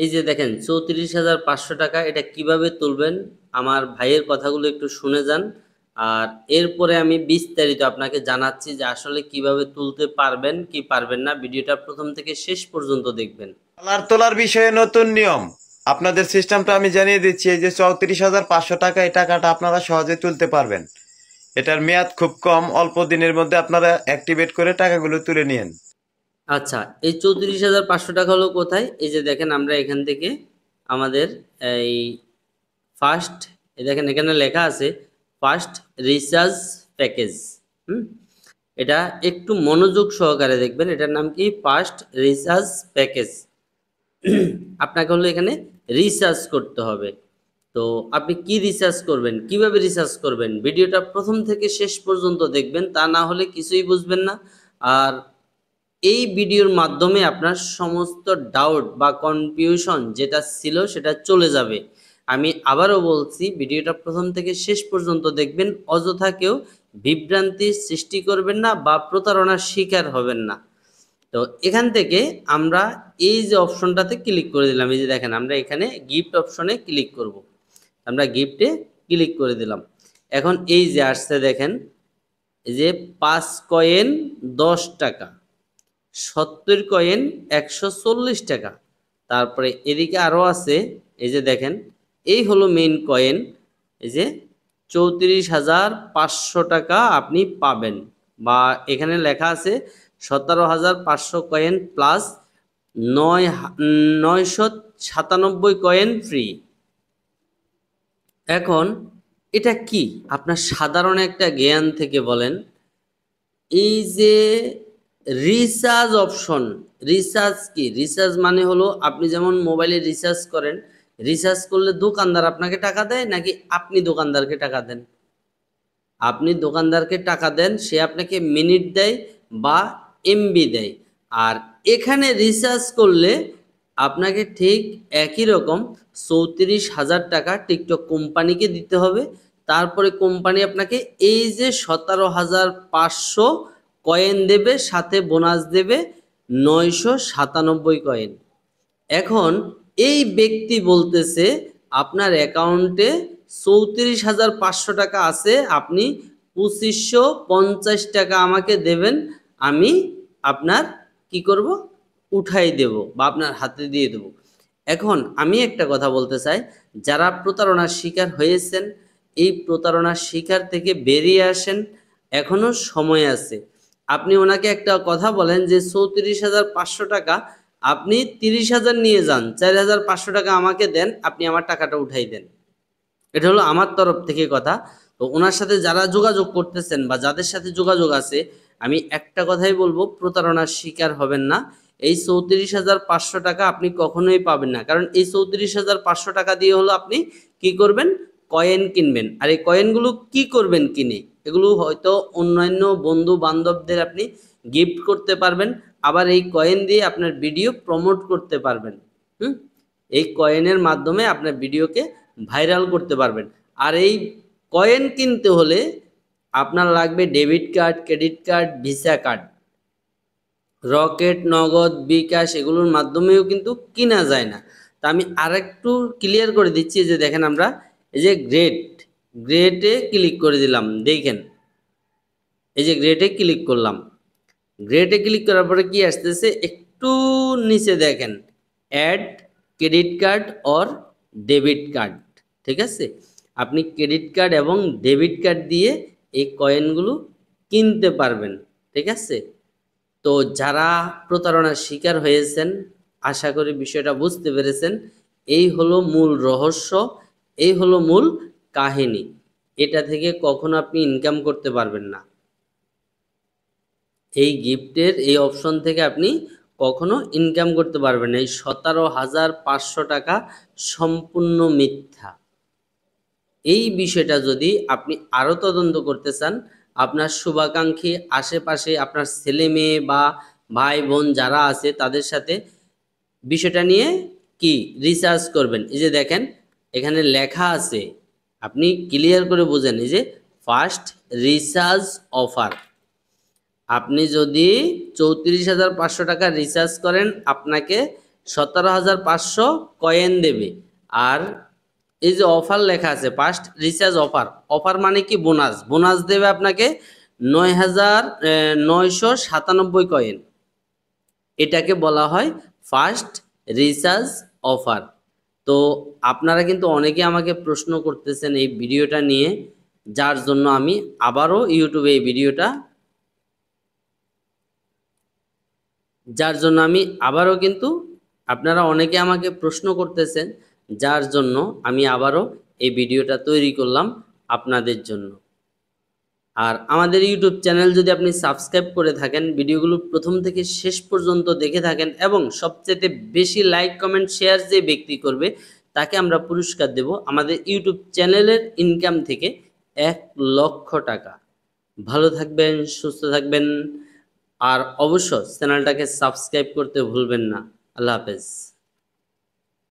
এই যে দেখেন 34,500 টাকা, এটা কিভাবে তুলবেন আমার ভাইয়ের কথাগুলো একটু শুনে যান। আর এরপরে আমি বিস্তারিত আপনাকে জানাচ্ছি যে আসলে কিভাবে তুলতে পারবেন কি পারবেন না। ভিডিওটা প্রথম থেকে শেষ পর্যন্ত দেখবেন। ডলার তোলার বিষয়ে নতুন নিয়ম। আপনাদের সিস্টেমটা আমি জানিয়ে দিচ্ছি। এই যে 34,500 টাকা, এই টাকাটা আপনারা সহজে তুলতে পারবেন। এটার মেয়াদ খুব কম, অল্প দিনের মধ্যে আপনারা অ্যাক্টিভেট করে টাকাগুলো তুলে নিন। আচ্ছা, এই 34,500 টাকা হলো কোথায়? এই যে দেখেন আমরা এখান থেকে আমাদের এই ফার্স্ট, এই দেখেন এখানে লেখা আছে ফার্স্ট রিচার্জ প্যাকেজ। হুম, এটা একটু মনোযোগ সহকারে দেখবেন। এটার নাম কি? First recharge package. আপনাকে হলো এখানে রিসার্চ করতে হবে। তো আপনি কি রিসার্চ করবেন, কিভাবে রিসার্চ করবেন, ভিডিওটা প্রথম থেকে শেষ পর্যন্ত দেখবেন, তা না হলে কিছুই বুঝবেন না। আর এই ভিডিওর মাধ্যমে আপনার সমস্ত ডাউট বা কনফিউশন যেটা ছিল সেটা চলে যাবে। আমি আবারও বলছি, ভিডিওটা প্রথম থেকে শেষ পর্যন্ত দেখবেন, অযথা কেউ বিভ্রান্তির সৃষ্টি করবেন না বা প্রতারণার শিকার হবেন না। তো এখান থেকে আমরা এই যে অপশনটাতে ক্লিক করে দিলাম, এই যে দেখেন আমরা এখানে গিফট অপশনে ক্লিক করব। আমরা গিফটে ক্লিক করে দিলাম। এখন এই যে আসছে দেখেন, এই যে 5 কয়েন 10 টাকা, 70 কয়েন 140 টাকা, তারপরে এদিকে আরও আছে। এই যে দেখেন, এই হলো মেইন কয়েন। এই যে 34,500 টাকা আপনি পাবেন, বা এখানে লেখা আছে 17,500 কয়েন প্লাস 997 কয়েন ফ্রি। এখন এটা কি আপনার সাধারণ একটা জ্ঞান থেকে বলেন। এই যে রিচার্জ অপশন, রিচার্জ কি? রিচার্জ মানে হলো আপনি যেমন মোবাইলে রিচার্জ করেন, রিচার্জ করলে দোকানদার আপনাকে টাকা দেয় নাকি আপনি দোকানদারকে টাকা দেন? আপনি দোকানদারকে টাকা দেন, সে আপনাকে মিনিট দেয় বা এমবি দেয়। আর এখানে রিচার্জ করলে আপনাকে ঠিক একই রকম 34,000 টাকা টিকটক কোম্পানিকে দিতে হবে। তারপরে কোম্পানি আপনাকে এই যে 17,500 কয়েন দেবে, সাথে বোনাস দেবে 997 কয়েন। এখন এই ব্যক্তি বলতেছে আপনার অ্যাকাউন্টে 34,500 টাকা আছে, আপনি 2,550 টাকা আমাকে দেবেন, আমি আপনার কি করব, উঠাই দেব বা আপনার হাতে দিয়ে দেব। এখন আমি একটা কথা বলতে চাই, যারা প্রতারণার শিকার হয়েছেন, এই প্রতারণার শিকার থেকে বেরিয়ে আসেন, এখনো সময় আছে। আপনি ওনাকে একটা কথা বলেন যে 34,500 টাকা আপনি 30,000 নিয়ে যান, 4,500 টাকা আমাকে দেন, আপনি আমার টাকাটা উঠাই দেন। এটা হলো আমার তরফ থেকে কথা। তো ওনার সাথে যারা যোগাযোগ করতেছেন বা যাদের সাথে যোগাযোগ আছে, আমি একটা কথাই বলবো, প্রতারণার শিকার হবেন না। এই 34,500 টাকা আপনি কখনোই পাবেন না, কারণ এই 34,500 টাকা দিয়ে হলো আপনি কি করবেন, কয়েন কিনবেন। আর এই কয়েনগুলো কি করবেন কিনে? এগুলো হয়তো অন্যান্য বন্ধু বান্ধবদের আপনি গিফট করতে পারবেন, আবার এই কয়েন দিয়ে আপনার ভিডিও প্রমোট করতে পারবেন। হুম, এই কয়েনের মাধ্যমে আপনার ভিডিওকে ভাইরাল করতে পারবেন। আর এই কয়েন কিনতে হলে আপনার লাগবে debit card, credit card, visa card. Rocket, নগদ, বিকাশ এগুলোর মাধ্যমেও কিন্তু কিনা যায় না। তা আমি আরেকটু ক্লিয়ার করে দিচ্ছি, যে দেখেন আমরা এই যে গ্রেটে ক্লিক করে দিলাম, দেখেন এই যে গ্রেটে ক্লিক করলাম। গ্রেটে ক্লিক করার পরে কি আসতেছে, একটু নিচে দেখেন add credit card or debit card. ঠিক আছে, আপনি ক্রেডিট কার্ড এবং ডেবিট কার্ড দিয়ে এই কয়েনগুলো কিনতে পারবেন। ঠিক আছে, তো যারা প্রতারণার শিকার হয়েছেন, আশা করি বিষয়টা বুঝতে পেরেছেন। এই হলো মূল রহস্য, এই হলো মূল কাহিনী। এটা থেকে কখনো আপনি ইনকাম করতে পারবেন না। এই গিফটের এই অপশন থেকে আপনি কখনো ইনকাম করতে পারবেন না। এই 17,500 টাকা সম্পূর্ণ মিথ্যা। এই বিষয়টা যদি আপনি আরও তদন্ত করতে চান, আপনার শুভাকাঙ্ক্ষী আশেপাশে আপনার ছেলে মেয়ে বা ভাই বোন যারা আছে তাদের সাথে বিষয়টা নিয়ে কি রিসার্চ করবেন। এই যে দেখেন এখানে লেখা আছে, আপনি ক্লিয়ার করে বুঝেন, এই যে ফার্স্ট রিসার্চ অফার। আপনি যদি 34,500 টাকা রিচার্জ করেন, আপনাকে 17,500 কয়েন দেবে। আর এই যে অফার লেখা আছে ফার্স্ট রিচার্জ অফার, অফার মানে কি বোনাস, বোনাস দেবে আপনাকে 9,997 কয়েন। এটাকে বলা হয় ফার্স্ট রিচার্জ অফার। তো আপনারা কিন্তু অনেকে আমাকে প্রশ্ন করতেছেন এই ভিডিওটা নিয়ে, যার জন্য আমি আবারও ইউটিউবে এই ভিডিওটা কিন্তু আপনারা অনেকে আমাকে প্রশ্ন করতেছেন, যার জন্য আমি আবারও এই ভিডিওটা তৈরি করলাম আপনাদের জন্য। আর আমাদের ইউটিউব চ্যানেল যদি আপনি সাবস্ক্রাইব করে থাকেন, ভিডিওগুলো প্রথম থেকে শেষ পর্যন্ত দেখে থাকেন এবং সবচেয়ে বেশি লাইক কমেন্ট শেয়ার যে ব্যক্তি করবে তাকে আমরা পুরস্কার দেব আমাদের ইউটিউব চ্যানেলের ইনকাম থেকে 1,00,000 টাকা। ভালো থাকবেন, সুস্থ থাকবেন, আর অবশ্য চ্যানেলটাকে সাবস্ক্রাইব করতে ভুলবেন না। আল্লাহ হাফেজ।